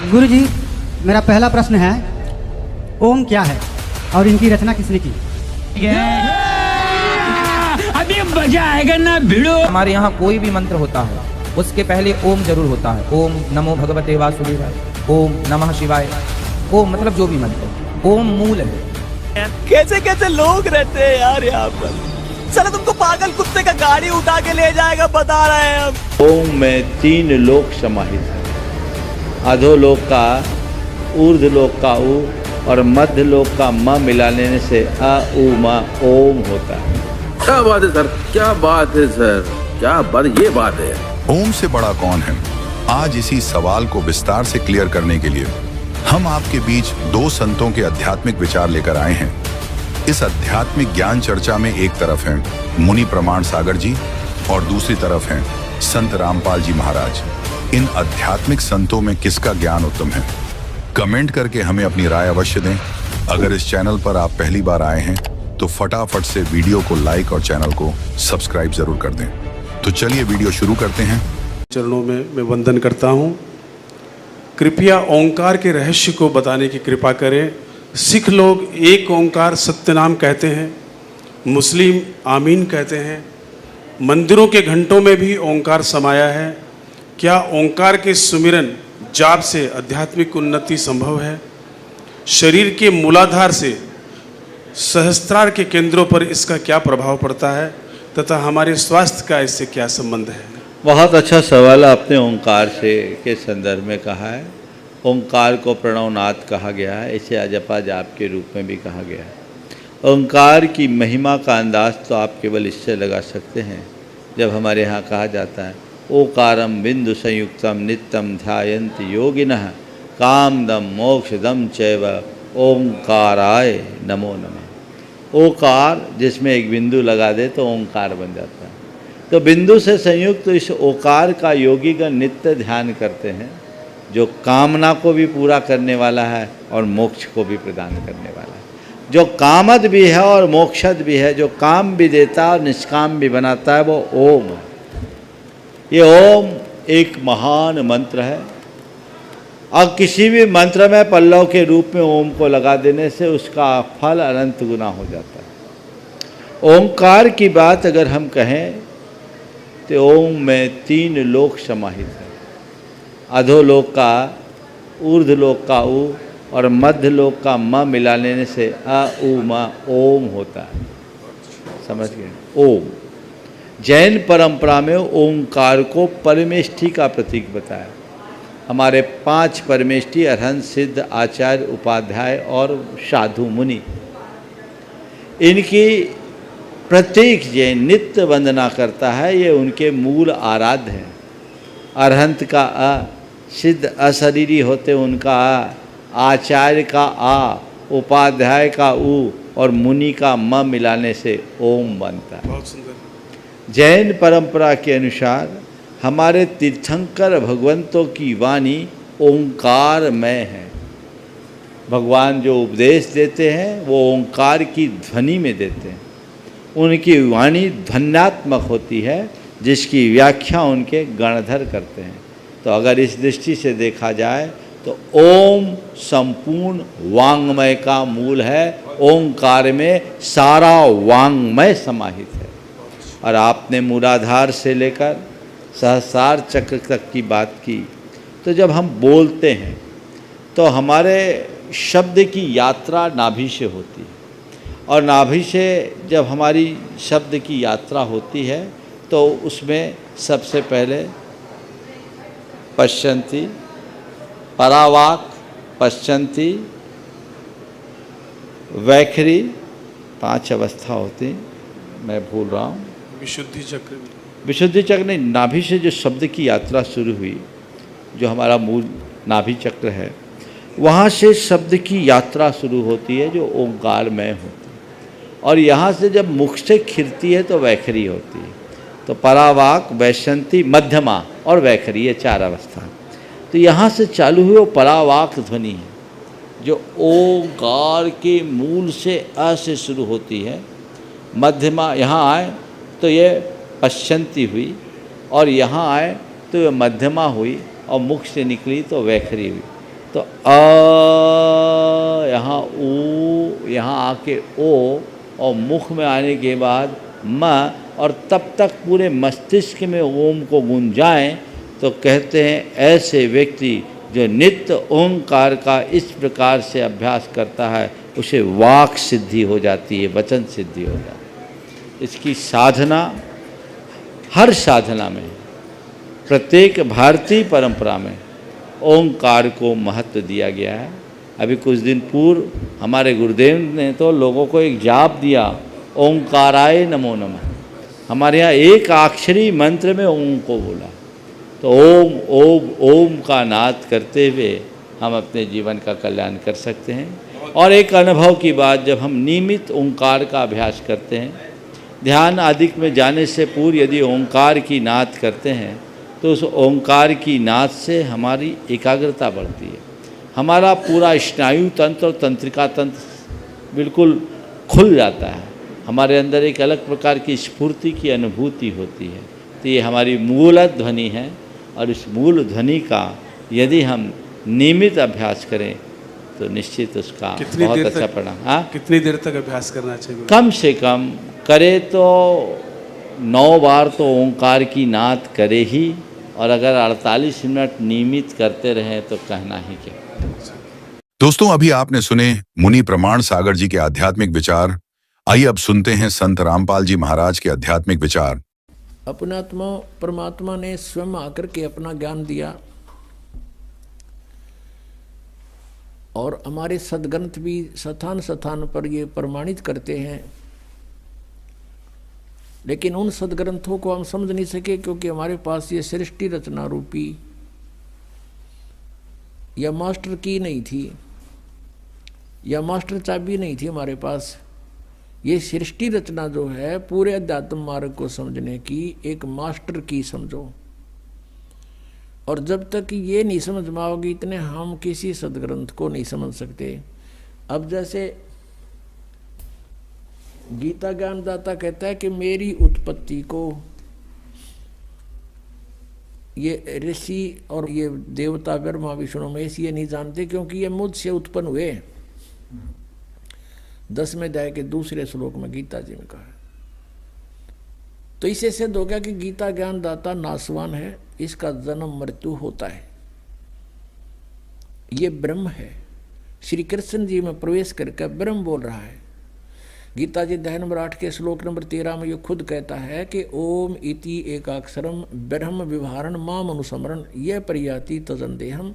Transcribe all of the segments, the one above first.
गुरुजी, मेरा पहला प्रश्न है, ओम क्या है और इनकी रचना किसने की? अभी मजा आएगा ना भिड़ो। हमारे यहाँ कोई भी मंत्र होता है उसके पहले ओम जरूर होता है। ओम नमो भगवते वासुदेवाय, ओम नमः शिवाय, ओम मतलब जो भी मंत्र, ओम मूल है। कैसे कैसे लोग रहते हैं यार यहाँ पर। चलो तुमको पागल कुत्ते का गाड़ी उठा के ले जाएगा, बता रहे हैं हम। ओम में 3 लोक समाहित है। अधोलोक का, ऊर्ध्वलोक का ऊ और मध्य लोक का म मिला लेने से अ उ म ओम होता है। क्या बात है सर, क्या बात है सर, क्या बात, ये बात है। ओम से बड़ा कौन है? आज इसी सवाल को विस्तार से क्लियर करने के लिए हम आपके बीच 2 संतों के आध्यात्मिक विचार लेकर आए हैं। इस आध्यात्मिक ज्ञान चर्चा में एक तरफ हैं मुनि प्रमाण सागर जी और दूसरी तरफ हैं संत रामपाल जी महाराज। इन आध्यात्मिक संतों में किसका ज्ञान उत्तम है? कमेंट करके हमें अपनी राय अवश्य दें। अगर इस चैनल पर आप पहली बार आए हैं तो फटाफट से वीडियो को लाइक और चैनल को सब्सक्राइब जरूर कर दें। तो चलिए वीडियो शुरू करते हैं। चरणों में मैं वंदन करता हूँ। कृपया ओंकार के रहस्य को बताने की कृपा करें। सिख लोग एक ओंकार सत्यनाम कहते हैं, मुस्लिम आमीन कहते हैं, मंदिरों के घंटों में भी ओंकार समाया है। क्या ओंकार के सुमिरन जाप से आध्यात्मिक उन्नति संभव है? शरीर के मूलाधार से सहस्त्रार के केंद्रों पर इसका क्या प्रभाव पड़ता है तथा हमारे स्वास्थ्य का इससे क्या संबंध है? बहुत अच्छा सवाल आपने ओंकार से के संदर्भ में कहा है। ओंकार को प्रणवनाद कहा गया है, इसे अजपा जाप के रूप में भी कहा गया है। ओंकार की महिमा का अंदाज तो आप केवल इससे लगा सकते हैं जब हमारे यहाँ कहा जाता है ओकारम बिंदु संयुक्तम नित्यम ध्यायन्त योगिनः कामदम मोक्षदम चैव ओंकाराय नमो नमः। ओकार जिसमें एक बिंदु लगा दे तो ओंकार बन जाता है। तो बिंदु से संयुक्त इस ओकार का योगीगण नित्य ध्यान करते हैं, जो कामना को भी पूरा करने वाला है और मोक्ष को भी प्रदान करने वाला है, जो कामद भी है और मोक्षद भी है, जो काम भी देता है और निष्काम भी बनाता है, वो ओम है। ये ओम एक महान मंत्र है और किसी भी मंत्र में पल्लव के रूप में ओम को लगा देने से उसका फल अनंत गुना हो जाता है। ओंकार की बात अगर हम कहें तो ओम में 3 लोक समाहित है। अधोलोक का, ऊर्ध्वलोक का ऊ और मध्य लोक का म मिला लेने से अ उ म ओम होता है। समझ गए? ओम जैन परंपरा में ओंकार को परमेष्ठि का प्रतीक बताया। हमारे 5 परमेष्ठि अरहंत, सिद्ध, आचार्य, उपाध्याय और साधु मुनि, इनकी प्रत्येक जैन नित्य वंदना करता है। ये उनके मूल आराध्य हैं। अरहंत का अ, सिद्ध अशरीरी होते उनका अ, आचार्य का आ, उपाध्याय का उ और मुनि का म मिलाने से ओम बनता है। बहुत सुंदर। जैन परंपरा के अनुसार हमारे तीर्थंकर भगवंतों की वाणी ओंकारमय है। भगवान जो उपदेश देते हैं वो ओंकार की ध्वनि में देते हैं। उनकी वाणी ध्वन्यात्मक होती है, जिसकी व्याख्या उनके गणधर करते हैं। तो अगर इस दृष्टि से देखा जाए तो ओम संपूर्ण वांग्मय का मूल है। ओंकार में सारा वांग्मय समाहित है। और आपने मूलाधार से लेकर सहस्रार चक्र तक की बात की, तो जब हम बोलते हैं तो हमारे शब्द की यात्रा नाभि से होती है। और नाभि से जब हमारी शब्द की यात्रा होती है तो उसमें सबसे पहले पश्यन्ति, परावाक, पश्यन्ति, वैखरी, 5 अवस्था होती, मैं भूल रहा हूँ। विशुद्धि चक्र। विशुद्धि चक्र नहीं, नाभि से जो शब्द की यात्रा शुरू हुई, जो हमारा मूल नाभि चक्र है, वहाँ से शब्द की यात्रा शुरू होती है जो ओंकारमय होती है। और यहाँ से जब मुख से खिरती है तो वैखरी होती है। तो परावाक, वैशंती, मध्यमा और वैखरी, ये 4 अवस्था। तो यहाँ से चालू हुई वो परावाक ध्वनि है, जो ओंकार के मूल से अ से शुरू होती है। मध्यमा यहाँ आए तो ये पश्यंती हुई, और यहाँ आए तो ये मध्यमा हुई, और मुख से निकली तो वैखरी हुई। यहाँ ऊ, यहाँ आके ओ, और मुख में आने के बाद म, और तब तक पूरे मस्तिष्क में ओम को गूंजाएं, तो कहते हैं ऐसे व्यक्ति जो नित्य ओंकार का इस प्रकार से अभ्यास करता है उसे वाक सिद्धि हो जाती है, वचन सिद्धि हो जाती है। इसकी साधना हर साधना में, प्रत्येक भारतीय परंपरा में ओंकार को महत्व दिया गया है। अभी कुछ दिन पूर्व हमारे गुरुदेव ने तो लोगों को एक जाप दिया, ओंकाराय नमो नमः। हमारे यहाँ एक अक्षरी मंत्र में ओम को बोला, तो ओम ओम ओम का नाद करते हुए हम अपने जीवन का कल्याण कर सकते हैं। और एक अनुभव की बात, जब हम नियमित ओंकार का अभ्यास करते हैं, ध्यान आदि में जाने से पूर्व यदि ओंकार की नाद करते हैं, तो उस ओंकार की नाद से हमारी एकाग्रता बढ़ती है, हमारा पूरा स्नायु तंत्र और तंत्रिका तंत्र बिल्कुल खुल जाता है, हमारे अंदर एक अलग प्रकार की स्फूर्ति की अनुभूति होती है। तो ये हमारी मूल ध्वनि है, और इस मूल ध्वनि का यदि हम नियमित अभ्यास करें तो निश्चित उसका बहुत अच्छा परिणाम। हाँ, कितनी देर तक अभ्यास करना चाहिए? कम से कम करे तो 9 बार तो ओंकार की नाद करे ही, और अगर 48 मिनट नियमित करते रहें तो कहना ही क्या। दोस्तों, अभी आपने सुने मुनि प्रमाण सागर जी के आध्यात्मिक विचार। आइए अब सुनते हैं संत रामपाल जी महाराज के आध्यात्मिक विचार। अपनात्मा परमात्मा ने स्वयं आकर के अपना ज्ञान दिया, और हमारे सदग्रंथ भी स्थान स्थान पर ये प्रमाणित करते हैं, लेकिन उन सदग्रंथों को हम समझ नहीं सके, क्योंकि हमारे पास ये सृष्टि रचना रूपी या मास्टर की नहीं थी, या मास्टर चाबी नहीं थी हमारे पास। ये सृष्टि रचना जो है पूरे अध्यात्म मार्ग को समझने की एक मास्टर की समझो, और जब तक ये नहीं समझ में आओगी इतने हम किसी सदग्रंथ को नहीं समझ सकते। अब जैसे गीता ज्ञानदाता कहता है कि मेरी उत्पत्ति को ये ऋषि और ये देवता ब्रह्मा विष्णु महेश ये नहीं जानते, क्योंकि ये मुझसे उत्पन्न हुए। 10वें अध्याय के दूसरे श्लोक में गीता जी में कहा है। तो इससे सिद्ध हो गया कि गीता ज्ञानदाता नासवान है, इसका जन्म मृत्यु होता है, ये ब्रह्म है। श्री कृष्ण जी में प्रवेश करके ब्रह्म बोल रहा है। गीता जी अध्याय नंबर 8 के श्लोक नंबर 13 में ये खुद कहता है कि ओम इति एकाक्षरम ब्रह्म विवहारण माम अनुस्मरण यह परियाति तजंदेहम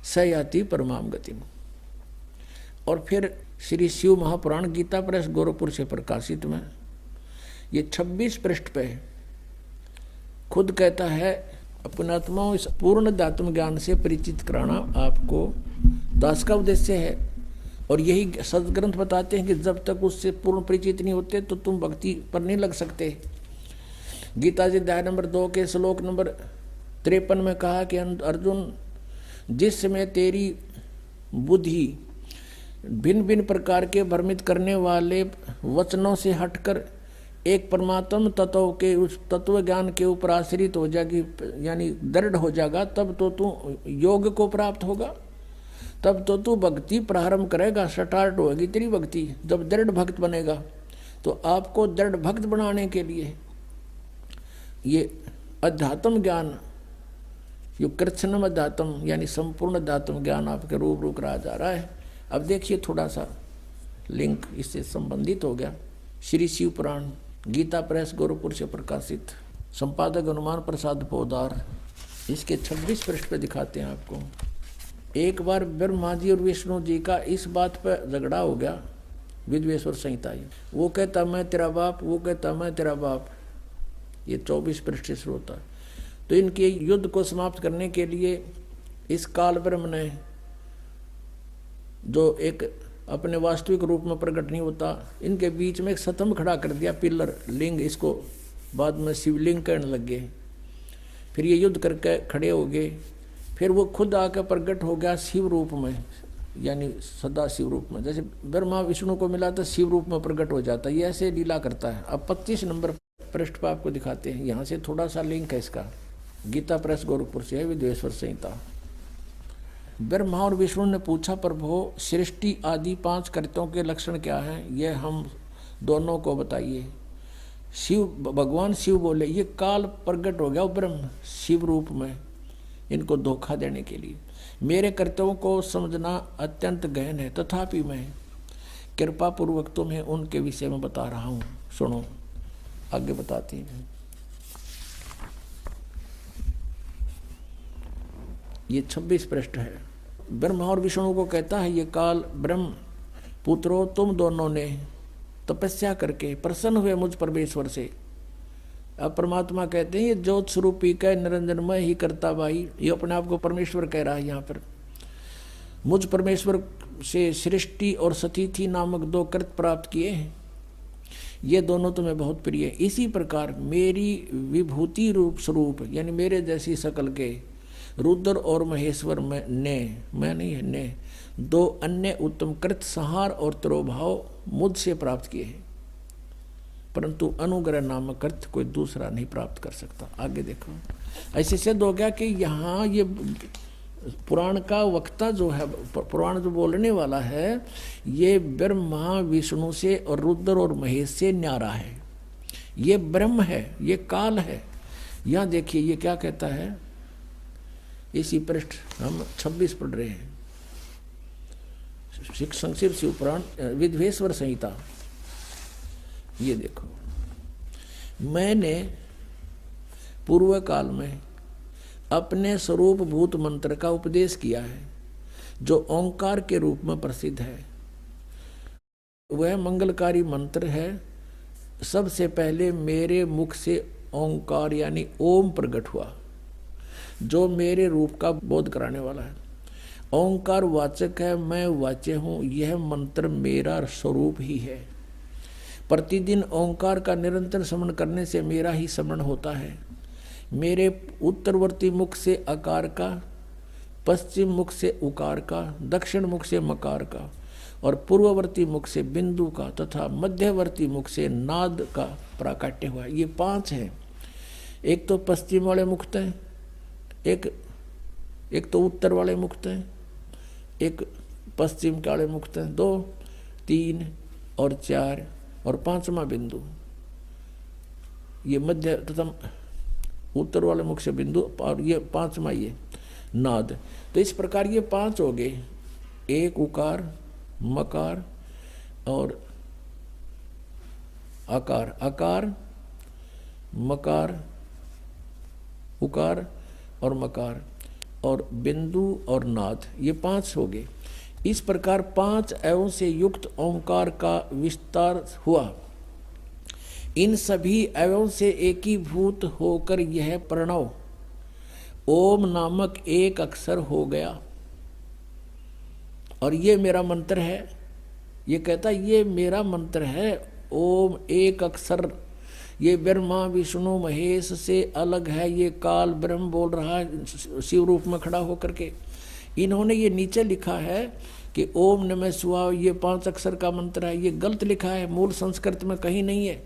स याति परमाम गतिम। और फिर श्री शिव महापुराण गीता प्रेस गोरखपुर से प्रकाशित में ये 26 पृष्ठ पे खुद कहता है अपनात्माओं इस पूर्ण अध्यात्म ज्ञान से परिचित कराना आपको दास का उद्देश्य है। और यही सदग्रंथ बताते हैं कि जब तक उससे पूर्ण परिचित नहीं होते तो तुम भक्ति पर नहीं लग सकते। गीता जी अध्याय नंबर 2 के श्लोक नंबर 53 में कहा कि अर्जुन, जिस समय तेरी बुद्धि भिन्न भिन्न प्रकार के भ्रमित करने वाले वचनों से हटकर एक परमात्म तत्व के उस तत्व ज्ञान के ऊपर आश्रित हो जाएगी, यानी दृढ़ हो जाएगा, तब तो तू योग को प्राप्त होगा, तब तो तू भक्ति प्रारंभ करेगा, स्टार्ट होगी तेरी भक्ति। जब दृढ़ भक्त बनेगा तो आपको दृढ़ भक्त बनाने के लिए ये अध्यात्म ज्ञान, यो कृष्णम अध्यात्म यानी संपूर्ण अध्यात्म ज्ञान आपके रूबरू कराया जा रहा है। अब देखिए थोड़ा सा लिंक इससे संबंधित हो गया। श्री शिव पुराण गीता प्रेस गोरखपुर से प्रकाशित, संपादक हनुमान प्रसाद पोदार, इसके 26 पृष्ठ पे दिखाते हैं आपको। एक बार ब्रह्मा जी और विष्णु जी का इस बात पर झगड़ा हो गया, विद्वेश्वर संहिता। वो कहता मैं तेरा बाप, वो कहता मैं तेरा बाप। ये 24 पृष्ठ से शुरू होता है। तो इनके युद्ध को समाप्त करने के लिए इस काल ब्रह्म ने, जो एक अपने वास्तविक रूप में प्रकट नहीं होता, इनके बीच में एक स्तंभ खड़ा कर दिया, पिलर लिंग, इसको बाद में शिवलिंग कहने लग गए। फिर ये युद्ध करके खड़े हो गए। फिर वो खुद आकर प्रकट हो गया शिव रूप में, यानी सदा शिव रूप में। जैसे ब्रह्मा विष्णु को मिला तो शिव रूप में प्रकट हो जाता है, ये ऐसे लीला करता है। अब 25 नंबर पृष्ठ पर आपको दिखाते हैं, यहाँ से थोड़ा सा लिंक है इसका। गीता प्रेस गोरखपुर से है, विद्वेश्वर संहिता। ब्रह्मा और विष्णु ने पूछा, प्रभु सृष्टि आदि 5 कर्तों के लक्षण क्या हैं, ये हम दोनों को बताइए। भगवान शिव बोले, ये काल प्रकट हो गया ब्रह्म शिव रूप में इनको धोखा देने के लिए। मेरे कर्तव्यों को समझना अत्यंत गहन है, तथापि मैं कृपा पूर्वक तुम्हें उनके विषय में बता रहा हूँ, सुनो। आगे बताते हैं। ये 26 पृष्ठ है। ब्रह्मा और विष्णु को कहता है, ये काल ब्रह्म पुत्रों, तुम दोनों ने तपस्या करके प्रसन्न हुए मुझ परमेश्वर से। अब परमात्मा कहते हैं, ये ज्योत स्वरूपी का निरंजनमय ही करता भाई, ये अपने आप को परमेश्वर कह रहा है यहाँ पर। मुझ परमेश्वर से सृष्टि और सतिथि नामक 2 कृत प्राप्त किए हैं, ये दोनों तुम्हें बहुत प्रिय है। इसी प्रकार मेरी विभूति रूप स्वरूप, यानी मेरे जैसी शकल के रुद्र और महेश्वर ने 2 अन्य उत्तम कृत संहार और तिरोभाव मुझसे प्राप्त किए हैं, परंतु अनुग्रह नामक कृत कोई दूसरा नहीं प्राप्त कर सकता। आगे देखो, ऐसे सिद्ध हो गया कि यहाँ ये पुराण का वक्ता जो है, पुराण जो बोलने वाला है, ये ब्रह्मा विष्णु से और रुद्र और महेश से न्यारा है। ये ब्रह्म है, ये काल है। यहाँ देखिए ये क्या कहता है, इसी पृष्ठ हम 26 पढ़ रहे हैं, संक्षिप्त शिव पुराण विद्वेश्वर संहिता। ये देखो, मैंने पूर्व काल में अपने स्वरूप भूत मंत्र का उपदेश किया है, जो ओंकार के रूप में प्रसिद्ध है। वह मंगलकारी मंत्र है। सबसे पहले मेरे मुख से ओंकार यानी ओम प्रकट हुआ, जो मेरे रूप का बोध कराने वाला है। ओंकार वाचक है, मैं वाच्य हूँ। यह मंत्र मेरा स्वरूप ही है। प्रतिदिन ओंकार का निरंतर स्मरण करने से मेरा ही स्मरण होता है। मेरे उत्तरवर्ती मुख से अकार का, पश्चिम मुख से उकार का, दक्षिण मुख से मकार का और पूर्ववर्ती मुख से बिंदु का तथा मध्यवर्ती मुख से नाद का प्राकट्य हुआ। ये 5 हैं। एक तो पश्चिम वाले मुक्त हैं, एक तो उत्तर वाले मुक्त हैं, एक पश्चिम वाले मुक्त हैं, 2, 3 और 4 और 5वां बिंदु। ये मध्य तथा उत्तर वाले मुख से बिंदु और ये 5वां ये नाद। तो इस प्रकार ये 5 हो गए, एक उकार, मकार और आकार, आकार, मकार, उकार और मकार और बिंदु और नाद, ये 5 हो गए। इस प्रकार 5 अवयवों से युक्त ओंकार का विस्तार हुआ। इन सभी अवयवों से एकीभूत होकर यह प्रणव ओम नामक एक अक्षर हो गया। और ये मेरा मंत्र है। ये कहता ये मेरा मंत्र है, ओम एक अक्षर। ये ब्रह्मा विष्णु महेश से अलग है। ये काल ब्रह्म बोल रहा है शिव रूप में खड़ा होकर के। इन्होंने ये नीचे लिखा है कि ओम नमः शिवाय, ये 5 अक्षर का मंत्र है। ये गलत लिखा है, मूल संस्कृत में कहीं नहीं है।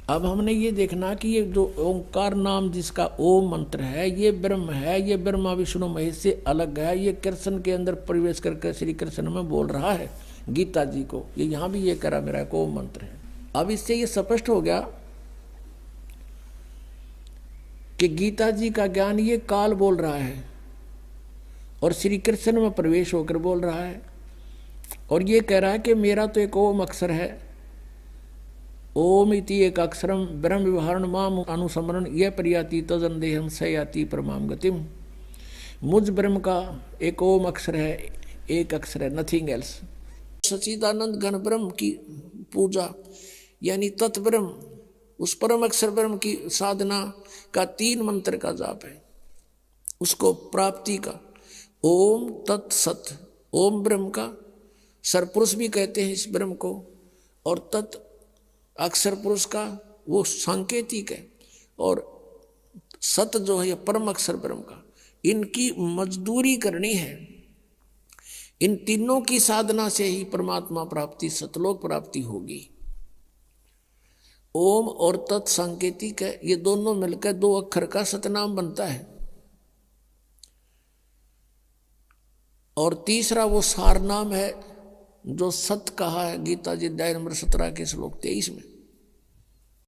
अब हमने ये देखना कि ये जो ओंकार नाम जिसका ओम मंत्र है, ये ब्रह्म है, ये ब्रह्मा विष्णु महेश से अलग है। ये कृष्ण के अंदर प्रवेश करके श्री कृष्ण में बोल रहा है गीता जी को। ये यहाँ भी ये करा मेरा एक ओम मंत्र है। अब इससे ये स्पष्ट हो गया कि गीता जी का ज्ञान ये काल बोल रहा है और श्री कृष्ण में प्रवेश होकर बोल रहा है। और ये कह रहा है कि मेरा तो एक ओम अक्षर है, ओम इति एक अक्षरम ब्रह्म विवरण माम अनुसमरण यह प्रयाति तजंदेहम सयाति परमाम गतिम। मुझ ब्रह्म का एक ओम अक्षर है, एक अक्षर है, नथिंग एल्स। सच्चिदानंद घन ब्रह्म की पूजा यानी तत्ब्रह्म, उस परम अक्षर ब्रह्म की साधना का 3 मंत्र का जाप है, उसको प्राप्ति का। ओम तत्सत, ओम ब्रह्म का सरपुरुष भी कहते हैं इस ब्रह्म को, और तत् अक्षर पुरुष का वो सांकेतिक है, और सत जो है परम अक्षर ब्रह्म का। इनकी मजदूरी करनी है। इन तीनों की साधना से ही परमात्मा प्राप्ति, सतलोक प्राप्ति होगी। ओम और तत् सांकेतिक है, ये दोनों मिलकर 2 अक्षर का सतनाम बनता है। और तीसरा वो सार नाम है जो सत कहा है गीता जी अध्याय नंबर 17 के श्लोक 23 में।